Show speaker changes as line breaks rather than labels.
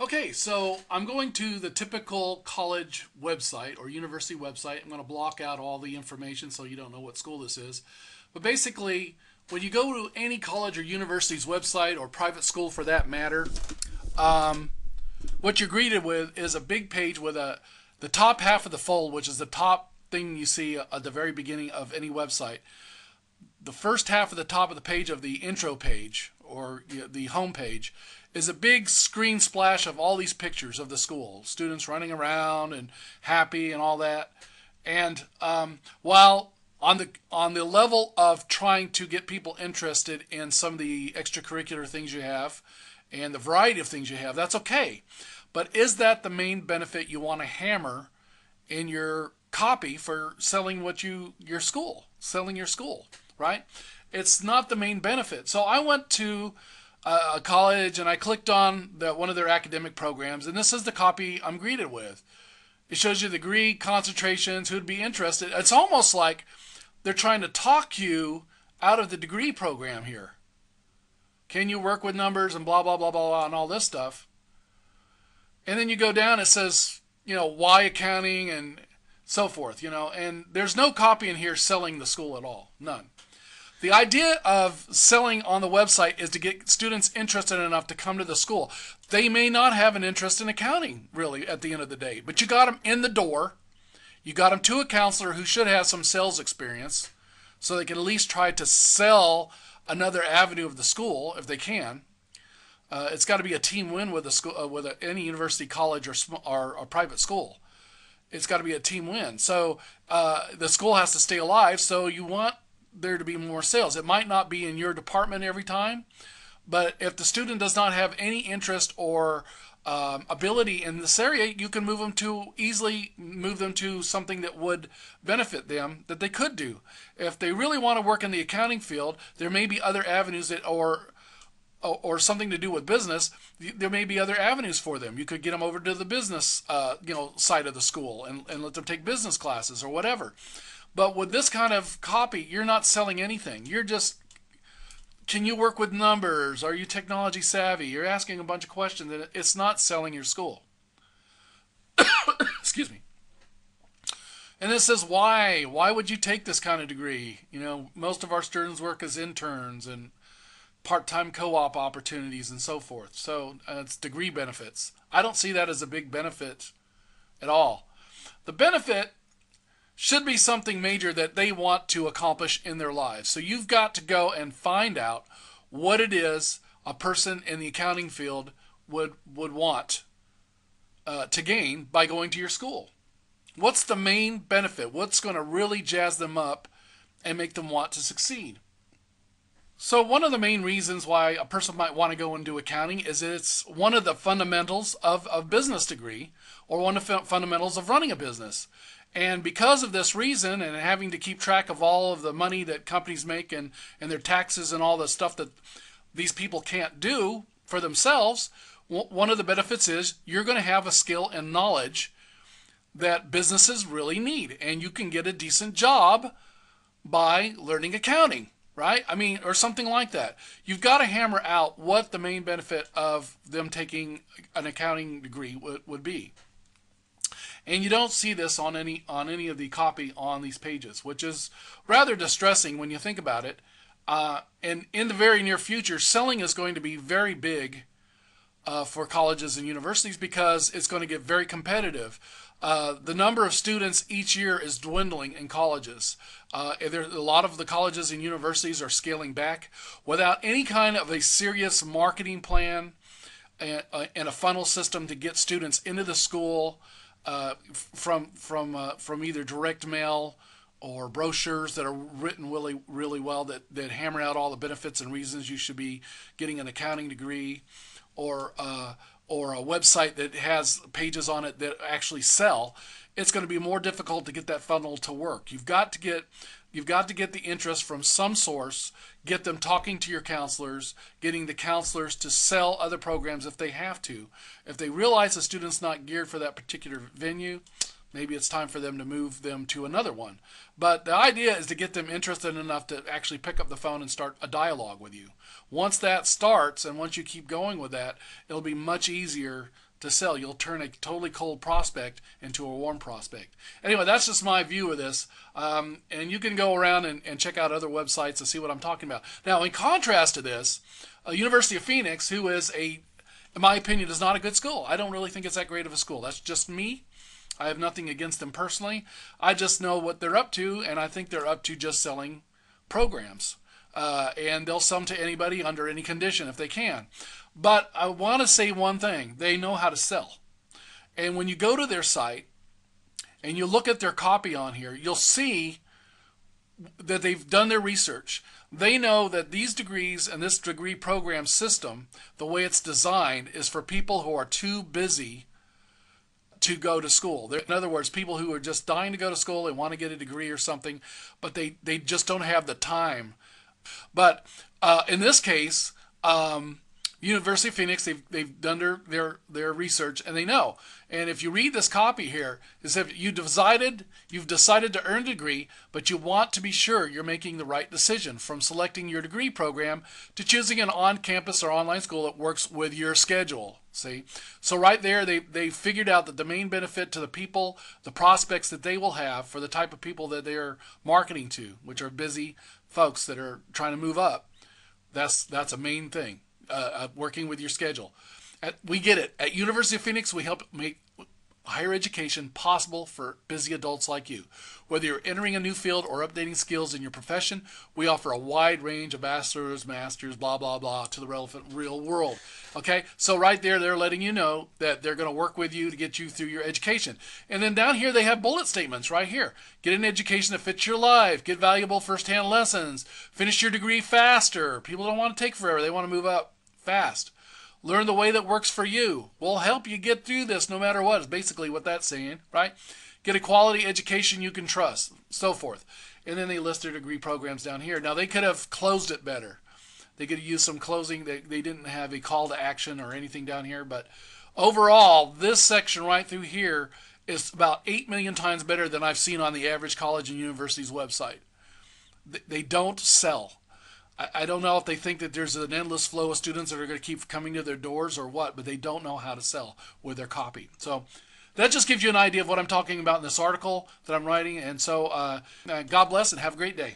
Okay, so I'm going to the typical college website or university website. I'm going to block out all the information so you don't know what school this is. But basically, when you go to any college or university's website or private school for that matter, what you're greeted with is a big page with the top half of the fold, which is the top thing you see at the very beginning of any website. The first half of the top of the page of the intro page or the home page is a big screen splash of all these pictures of the school, students running around and happy and all that. And while on the level of trying to get people interested in some of the extracurricular things you have and the variety of things you have, that's okay. But is that the main benefit you want to hammer in your copy for selling selling your school, right? It's not the main benefit. So I went to a college and I clicked on one of their academic programs, and this is the copy I'm greeted with. It shows you the degree, concentrations, who'd be interested. It's almost like they're trying to talk you out of the degree program here. Can you work with numbers and blah, blah, blah, blah, blah, and all this stuff. And then you go down, it says, why accounting and so forth, and there's no copy in here selling the school at all. None. The idea of selling on the website is to get students interested enough to come to the school. They may not have an interest in accounting, really, at the end of the day, but you got them in the door. You got them to a counselor who should have some sales experience so they can at least try to sell another avenue of the school if they can. It's got to be a team win with a school, any university, college, or a private school. It's got to be a team win. So the school has to stay alive. So you want there to be more sales. It might not be in your department every time, but if the student does not have any interest or ability in this area, you can easily move them to something that would benefit them that they could do. If they really want to work in the accounting field, there may be other avenues or something to do with business. There may be other avenues for them. You could get them over to the business side of the school and let them take business classes or whatever. But with this kind of copy, you're not selling anything. You're just, can you work with numbers? Are you technology savvy? You're asking a bunch of questions, and it's not selling your school. Excuse me. And it says, why? Why would you take this kind of degree? Most of our students work as interns and part-time co-op opportunities and so forth. So it's degree benefits. I don't see that as a big benefit at all. The benefit should be something major that they want to accomplish in their lives. So you've got to go and find out what it is a person in the accounting field would want to gain by going to your school. What's the main benefit? What's going to really jazz them up and make them want to succeed? So one of the main reasons why a person might want to go and do accounting is it's one of the fundamentals of a business degree or one of the fundamentals of running a business. And because of this reason and having to keep track of all of the money that companies make and their taxes and all the stuff that these people can't do for themselves, one of the benefits is you're going to have a skill and knowledge that businesses really need. And you can get a decent job by learning accounting, right? Or something like that. You've got to hammer out what the main benefit of them taking an accounting degree would be. And you don't see this on any of the copy on these pages, which is rather distressing when you think about it. And in the very near future, selling is going to be very big for colleges and universities because it's going to get very competitive. The number of students each year is dwindling in colleges. A lot of the colleges and universities are scaling back without any kind of a serious marketing plan and a funnel system to get students into the school. From either direct mail or brochures that are written really, really well that hammer out all the benefits and reasons you should be getting an accounting degree, or a website that has pages on it that actually sell. It's going to be more difficult to get that funnel to work. You've got to get the interest from some source, get them talking to your counselors, getting the counselors to sell other programs if they have to. If they realize the student's not geared for that particular venue, maybe it's time for them to move them to another one. But the idea is to get them interested enough to actually pick up the phone and start a dialogue with you. Once that starts, and once you keep going with that, it'll be much easier to sell. You'll turn a totally cold prospect into a warm prospect. Anyway, that's just my view of this. And you can go around and check out other websites to see what I'm talking about. Now, in contrast to this, University of Phoenix, who is in my opinion, is not a good school. I don't really think it's that great of a school. That's just me. I have nothing against them personally. I just know what they're up to, and I think they're up to just selling programs. And they'll sell them to anybody under any condition if they can. But I want to say one thing. They know how to sell. And when you go to their site and you look at their copy on here, you'll see that they've done their research. They know that these degrees and this degree program system, the way it's designed, is for people who are too busy to go to school. In other words, people who are just dying to go to school, they want to get a degree or something, but they just don't have the time. But in this case, University of Phoenix, they've done their research, and they know. And if you read this copy here, it says you've decided to earn a degree, but you want to be sure you're making the right decision, from selecting your degree program to choosing an on-campus or online school that works with your schedule. See? So right there, they figured out that the main benefit to the people, the prospects that they will have for the type of people that they're marketing to, which are busy folks that are trying to move up, that's a main thing. Working with your schedule. We get it. At University of Phoenix, we help make higher education possible for busy adults like you. Whether you're entering a new field or updating skills in your profession, we offer a wide range of bachelor's, master's, blah, blah, blah, to the relevant real world. Okay, so right there, they're letting you know that they're going to work with you to get you through your education. And then down here, they have bullet statements right here. Get an education that fits your life. Get valuable firsthand lessons. Finish your degree faster. People don't want to take forever. They want to move up fast. Learn the way that works for you. We'll help you get through this no matter what, is basically what that's saying, right? Get a quality education you can trust, so forth. And then they list their degree programs down here. Now, they could have closed it better. They could have used some closing. They didn't have a call to action or anything down here. But overall, this section right through here is about 8 million times better than I've seen on the average college and university's website. They don't sell. I don't know if they think that there's an endless flow of students that are going to keep coming to their doors or what, but they don't know how to sell with their copy. So that just gives you an idea of what I'm talking about in this article that I'm writing. And so God bless and have a great day.